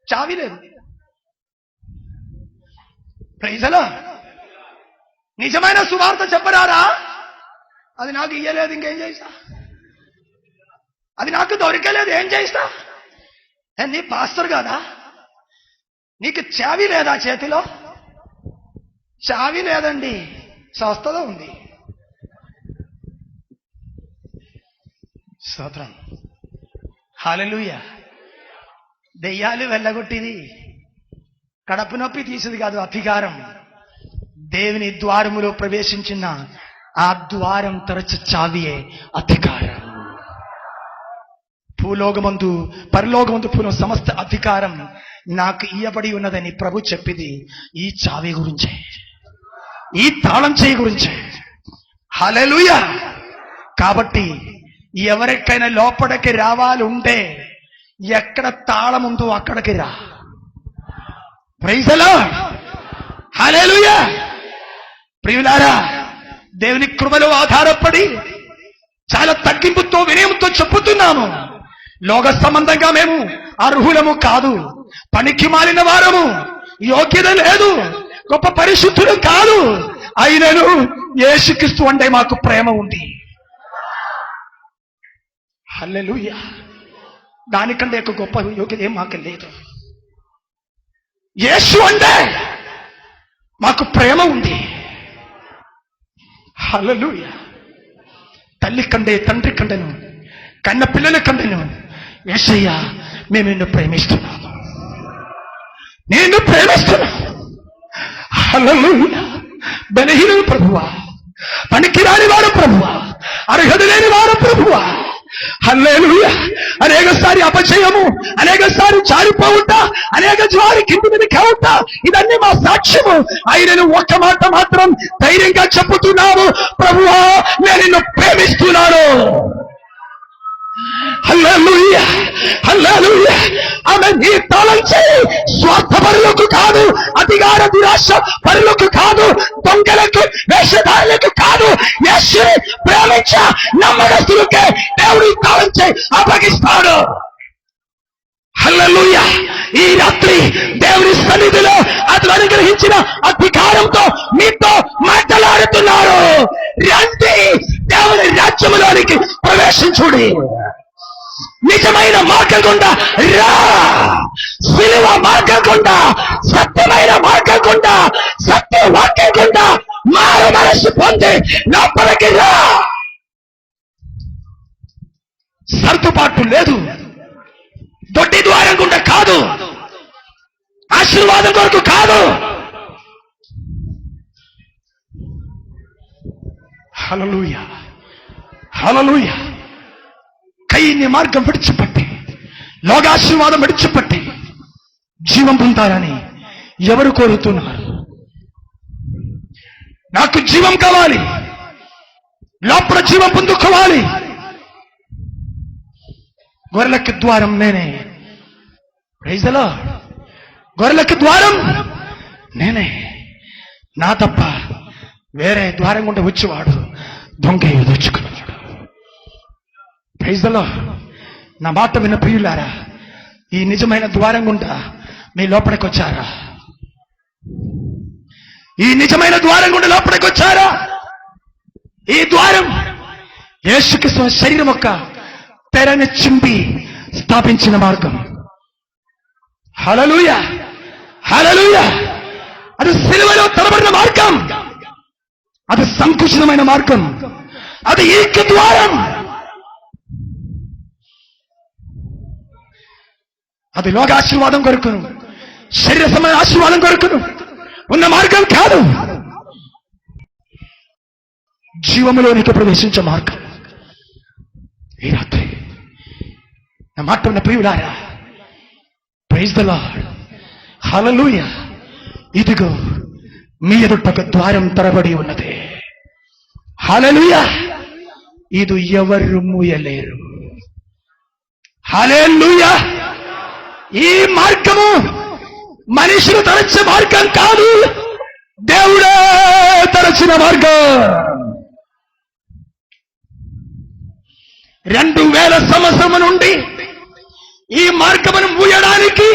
చావి లేదు. Praise the Lord. నిజమైన సువార్త చెప్పరారా? అది నాకు ఇయ్యలేదు, ఇంకేం చేస్తా? అది నాకు దొరకలేదు, ఏం చేస్తా? నీ పాస్టర్ కాదా? నీకు చావి లేదా చేతిలో? చావి లేదండి, స్వస్థత ఉంది. స్తోత్రం. హల్లెలూయా. దెయ్యాలు వెళ్ళగొట్టిది, కడప నొప్పి తీసేది కాదు, అధికారం. దేవుని ద్వారములో ప్రవేశించిన ఆ ద్వారం తెరచు చావియే అధికారం. భూలోకమందు పరలోకమందు పూర్ణ సమస్త అధికారం నాకు ఇయ్యబడి ఉన్నదని ప్రభు చెప్పింది ఈ చావి గురించే, ఈ తాళం చేయి గురించే. హల్లెలూయా. కాబట్టి ఎవరికైనా లోపలికి రావాలి ఉంటే ఎక్కడ తాళం ఉందో అక్కడికి రా. Praise the lord. హల్లెలూయా. ప్రియులారా, దేవుని కృపలో ఆధారపడి చాలా తగ్గింపుతో వినయంతో చెప్పుతున్నాము. లోక సంబంధంగా మేము అర్హులము కాదు, పనికి మాలిన వారము, యోగ్యత లేదు, గొప్ప పరిశుద్ధులు కాదు. అయినను యేసుక్రీస్తు అంటే మాకు ప్రేమ ఉంది. హల్లెలూయా. దానికంటే ఒక గొప్ప యోగ్యత ఏం మాకు లేదు. యేసు అంటే మాకు ప్రేమ ఉంది. హల్లెలూయా. తల్లి కంటే తండ్రి కంటేను కన్న పిల్లల కంటేను యేసయ్యా మేము నిన్ను ప్రేమిస్తున్నాము, నేను ప్రేమిస్తున్నాను. హల్లెలూయా. బలహీనుడు ప్రభువా, పనికిరాని వాడు ప్రభువా, అర్హత లేని వాడు ప్రభువా. హల్లెలూయా. అనేకసారి అపజయము, అనేకసారి జారిపోవుట, అనేక వారి కింది మీద కావుట, ఇదన్నీ మా సాక్ష్యము. ఆయనను ఒక్క మాట మాత్రం ధైర్యంగా చెప్పుతున్నాము, ప్రభువా నేను నిన్ను ప్రేమిస్తున్నాను. హల్లెలూయా. హల్లెలూయా. ఆమె నీ తాళం చేయి స్వార్థ పరులకు కాదు, అధికార దురాశ పరులకు కాదు, దొంగలకు వేషధారులకు కాదు, యేసుని ప్రేమించ నమ్మకస్తులకే దేవుడి తాళం చేయి అప్పగిస్తాడు. హల్లెలూయా. ఈ రాత్రి దేవుని సన్నిధిలో అతను అనుగ్రహించిన అధికారంతో మీతో మాట్లాడుతున్నారు. రండి, దేవుని రాజ్యములోనికి ప్రవేశించుడి. నిజమైన మార్గం గుండా రా, సిలువ మార్గం గుండా, సత్యమైన మార్గం గుండా, సత్య వాక్యం గుండా మారు మనసు పొంది లోపలికి రా. సర్దుబాటు లేదు, దొడ్డి ద్వారం గుండా కాదు, ఆశీర్వాదం కొరకు కాదు. హల్లెలూయా. హల్లెలూయా. కయ్యని మార్గం విడిచిపెట్టి, లోకాశీర్వాదం విడిచిపెట్టి జీవం పొందాలని ఎవరు కోరుతున్నారు? నాకు జీవం కావాలి, లోపల జీవం పొందుకోవాలి. గొర్రెలకి ద్వారం నేనే. Praise the lord. గొర్రెలకి ద్వారం నేనే. నా తప్ప వేరే ద్వారం గుండా వచ్చేవాడు దొంగ దోచుకున్నాడు. Praise the lord. నా మాట విన్న ప్రియులారా, ఈ నిజమైన ద్వారం గుండా మీ లోపలికి వచ్చారా? ఈ నిజమైన ద్వారం గుండా లోపలికి వచ్చారా? ఈ ద్వారం యేసుక్రీస్తు శరీరం యొక్క తెరని చింపి స్థాపించిన మార్గం. హల్లెలూయా. హల్లెలూయా. అది సిలువలో తరబడిన మార్గం, అది సంకుచితమైన మార్గం, అది ఏక ద్వారం. అది లోక ఆశీర్వాదం కొరకును, శరీర సంబంధ ఆశీర్వాదం కొరకును ఉన్న మార్గం కాదు, జీవములోనికి ప్రవేశించే మార్గం. ఈ రాత్రి నా మాట ఉన్న ప్రియులారా, ప్రైజ్ ది లార్డ్. హల్లెలూయా. ఇదిగో మీ ఎదుట ఒక ద్వారం తెరబడి ఉన్నది. హల్లెలూయా. ఇది ఎవరు మూయలేరు. హల్లెలూయా. ఈ మార్గము మనుషులు తరచే మార్గం కాదు, దేవుడే తరచిన మార్గం. 2000 సంవత్సరం నుండి ఈ మార్గమును మూయడానికి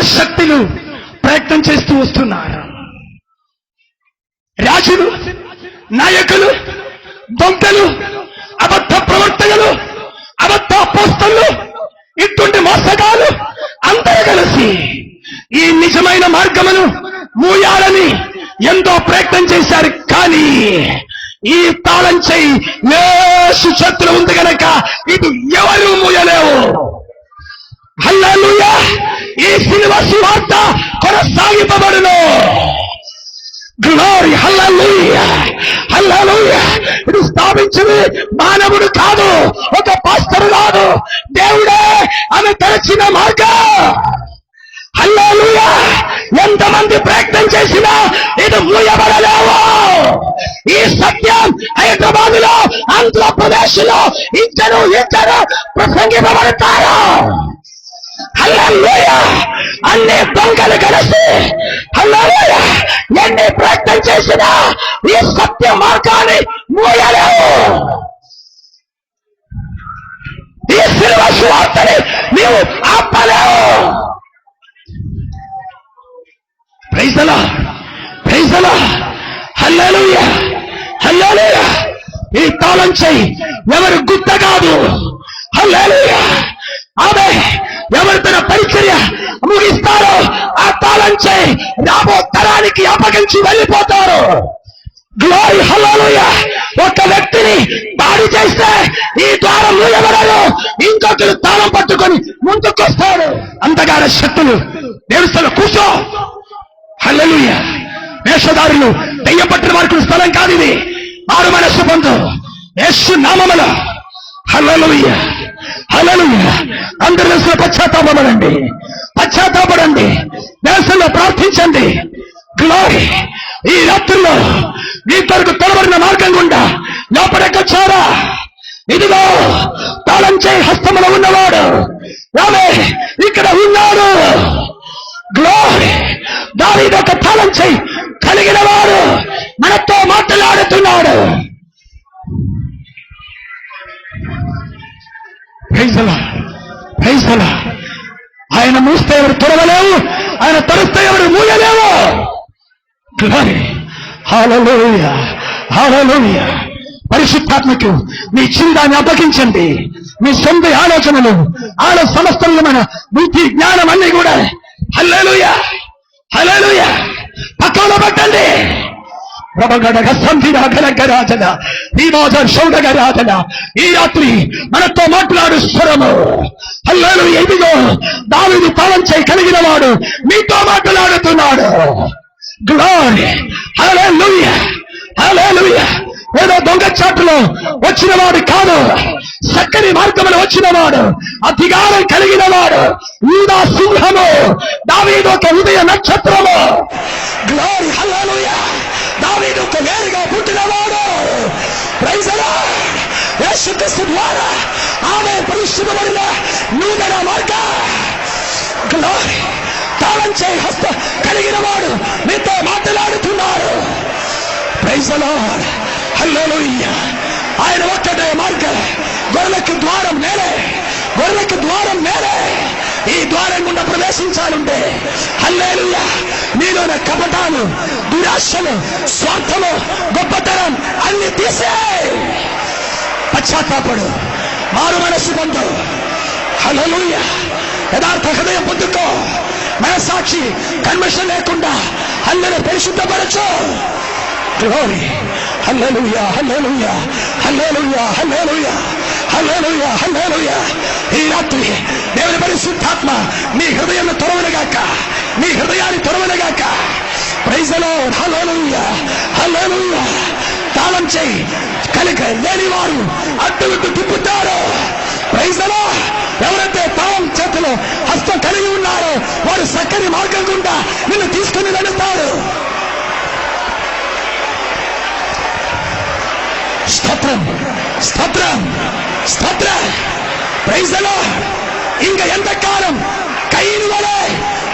శక్తులు ప్రయత్నం చేస్తూ వస్తున్నారు. రాజులు, నాయకులు, దొంగలు, అబద్ధ ప్రవర్తకులు, అబద్ధ అపోస్తలు, ఇటువంటి మోసగాలు అందరూ కలిసి ఈ నిజమైన మార్గమును మూయాలని ఎంతో ప్రయత్నం చేశారు. కానీ ఈ తాళం చెయ్యి యేసు చేతిలో ఉంది గనక ఇది ఎవరు మూయలేవు. హల్లెలూయా. ఈ సిలువ సువార్త కొనసాగింపబడును. గ్లోరీ. హల్లెలూయా, హల్లెలూయా. ఇది స్థాపించింది మానవుడు కాదు, ఒక పాస్టర్ కాదు, దేవుడే ఆమె తెరచిన మార్గం. హల్లెలూయా. ఎంతమంది ప్రయత్నం చేసినా ఇది మూయబడలేవు. ఈ సత్యం హైదరాబాద్ లో, ఆంధ్రప్రదేశ్ లో ఇద్దరు ప్రసంగింపబడతారు. హల్లెలూయా. అన్ని దొంగలు కలిసి హల్లెలూయా ఎన్ని ప్రయత్నం చేసినా ఈ సత్య మార్గాన్ని మూయలేవు. ఈ సిలువ సువార్తని నీవు ఆపలేవు. Praise the lord, praise the lord. Hallelujah, hallelujah. ఈ తాళం చెయ్యి ఎవరు గుత్త కాదు. హల్లెలూయా. ఆమె ఎవరు తన పరిచర్య ముగిస్తారో ఆ తాళం చెయ్యి రాబో తరానికి అప్పగించి వెళ్ళిపోతారు. గ్లోరీ. హల్లెలూయా. ఒక వ్యక్తిని దాడి చేస్తే ఈ ద్వారం మూయబడదు, ఇంకొకరు తాళం పట్టుకొని ముందుకొస్తాడు. అంతగానే శక్తులు దేవస్థలో కూర్చో. హల్లెలూయా. వేషధారులు, దెయ్యం పట్టిన వారికి స్థలం కాదు ఇది. మారు మనస్సు పొందు యేసు నామములో. హల్లెలూయా, హల్లెలూయా. అందరి దేశంలో పశ్చాత్తాపడండి, పశ్చాత్తాపడండి, దేశంలో ప్రార్థించండి. గ్లోరీ. ఈ రాత్రిలో మీ కొరకు తొలబడిన మార్గం గుండా లోపలికొచ్చారా? ఇదిగో తాళం చేయి హస్తములో ఉన్నవాడు ఆమె ఇక్కడ ఉన్నాడు. గ్లోరీ. దావీదు ఒక తాళం చేయి కలిగిన వాడు మనతో మాట్లాడుతున్నాడు. Praise the lord, praise the Lord. ఆయన మూస్తే ఎవరు తెరవలేవు, ఆయన తెరిస్తే ఎవరు మూయలేవు. గ్లోరీ. హల్లెలూయా, హల్లెలూయా. పరిశుద్ధాత్మకు మీ జీవితాన్ని అప్పగించండి. మీ సొంత ఆలోచనలు, సమస్తమైన బుద్ధి, జ్ఞానం అన్ని కూడా హల్లెలూయా, హల్లెలూయా పక్కన పెట్టండి. ఈ రాత్రి మనతో మాట్లాడు స్వరము. హల్లెలూయా. ఇదిగో దావీదు తాళం చేయి కలిగిన వాడు మీతో మాట్లాడుతున్నాడు. గ్లోరీ. హల్లెలూయా, హల్లెలూయా. ఏదో దొంగచాటులో వచ్చిన వాడు కాదు, చక్కని మార్గంలో వచ్చిన వాడు, అధికారం కలిగిన వాడు, యూదా సింహము, దావీదు ఒక ఉదయ నక్షత్రము. గ్లోరీ. హల్లెలూయా. దావీదుకు వేరుగా పుట్టినవాడు. Praise the Lord. యేసుక్రీస్తు ద్వారా ఆమె పరిశుద్ధమైన నూతన మార్గం. గ్లోరీ. తాళం చేయి హస్త కలిగిన వాడు మీతో మాట్లాడుతున్నాడు. Praise the lord. హల్లెలూయా. ఆయన ఒక్కటే మార్గం. గొర్రెలకు ద్వారం నేనే, గొర్రెలకు ద్వారం నేనే. ఈ ద్వారం గుండా ప్రవేశించాలంటే హల్లెలూయా నీలోని కపటాలు, దురాశలు, స్వార్థము, గొప్పతనం అన్ని తీసే పశ్చాత్తాపడు, మారు మనస్సు పొందు. హల్లెలూయా. యథార్థ హృదయం పొందుకో. మనసాక్షి కన్వర్షన్ లేకుండా అల్లరి పరిశుద్ధపరచు. గ్లోరీ. హల్లెలూయా, hallelujah, hallelujah, hallelujah, hallelujah, hallelujah. ఈ రాత్రి దేవుని పరిశుద్ధాత్మ నీ హృదయాన్ని తొరవనగాక, నీ హృదయాన్ని తొరవనగాక. Praise the lord. Hallelujah, hallelujah. తాళం చేయి కలిగి లేని వారు అడ్డు తిప్పుతారు. Praise the lord. ఎవరైతే తాళం చేతిలో హస్తం కలిగి ఉన్నారో వారు చక్కని మార్గం గుండా నిన్ను తీసుకుని వెళుతారు. స్తోత్రం, స్తోత్రం, స్తోత్రం. Praise the Lord. ఇంకా ఎంతకాలం కయీను వలె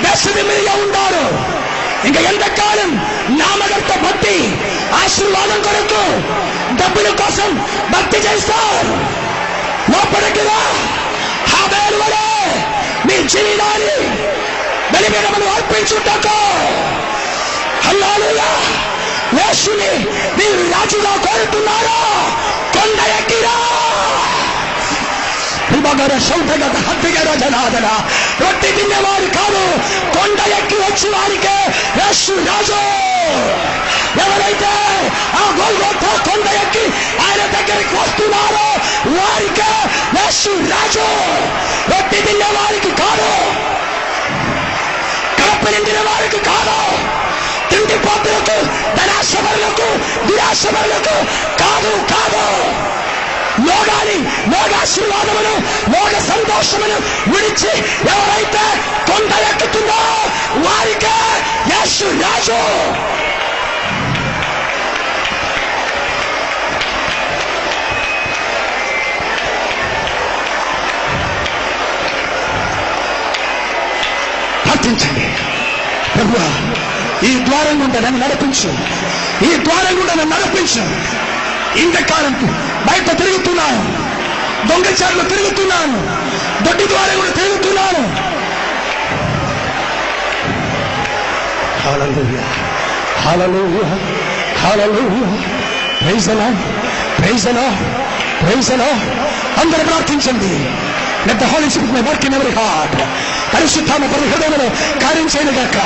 వేషధారిగా ఉంటారు? ఇంకా ఎంతకాలం నామగర్త భక్తి, ఆశీర్వాదం కొరకు డబ్బుల కోసం భక్తి చేస్తారు? లోపలికి రా. హాబేలు వలె మీ జీవితాన్ని బలిపీఠమును అర్పించుటకు. హల్లెలూయా. యేసుని మీరు రాజుగా కోరుతున్నారా? కొండ ఎక్కిరా. రొట్టె తినేవారు కాదు, కొండ ఎక్కి వచ్చి వారికే యేసు రాజు. ఎవరైతే ఆ గొల్గొతా కొండ ఎక్కి ఆయన దగ్గరికి వస్తున్నారో వారికే యేసు రాజు. రొట్టె తినే వారికి కాదు, కడుపు నిండిన వారికి కాదు, తిండిపోతులకు, ధనాశపరులకు, దురాశపరులకు కాదు కాదు. లోగాని, లోగాశీర్వాదమును, లోక సంతోషమును విడిచి ఎవరైతే కొండ ఎక్కుతుందో వారికే యేసు రాజు. ప్రార్థించండి. ప్రభువా, ఈ ద్వారం గుండా నన్ను నడిపించు, ఈ ద్వారం గుండా నన్ను నడిపించు. ఇంతకాలం బయట తిరుగుతున్నాను, దొంగచారులు తిరుగుతున్నాను, దొడ్డి ద్వారా కూడా తిరుగుతున్నాను. Hallelujah, hallelujah, hallelujah. Praise the lord, praise the lord, praise the lord. అందరూ ప్రార్థించండి. Let the Holy Spirit may work in every heart. పరిశుద్ధాత్మ ప్రతి హృదయంలో కార్యం చేయనుగాక,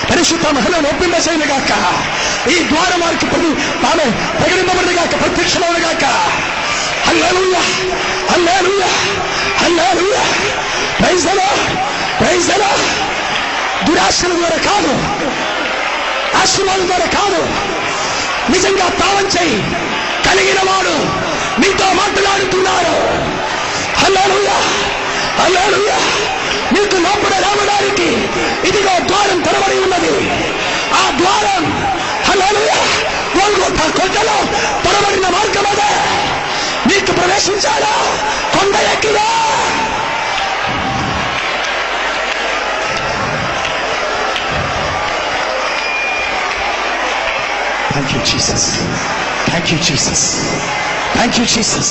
పరిశుద్ధాత్మ హృదయం ఒప్పింప చేయనుగాక. ఈ ద్వారం వారికి ప్రతి తామే ప్రకటింపబడినగాక, ప్రత్యక్షమవునుగాక. Hallelujah, hallelujah, hallelujah. Praise the lord, praise the lord. దురాశల ద్వారా కాదు, ఆశీర్వాదం ద్వారా కాదు, నిజంగా తావం చేయి కలిగిన వాడు మీతో మాట్లాడుతున్నారు. హల్లెలూయా, హల్లెలూయా. నీకు లోపల రావడానికి ఇదిగో ద్వారం తెరవడి ఉన్నది. ఆ ద్వారం హల్లెలూయా గొల్గొతా కొండలో తెరవడిన మార్గం అదే. నీకు ప్రవేశించాలా? కొండ ఎక్కిరా. Thank you, Jesus. Thank you, Jesus. Thank you, Jesus.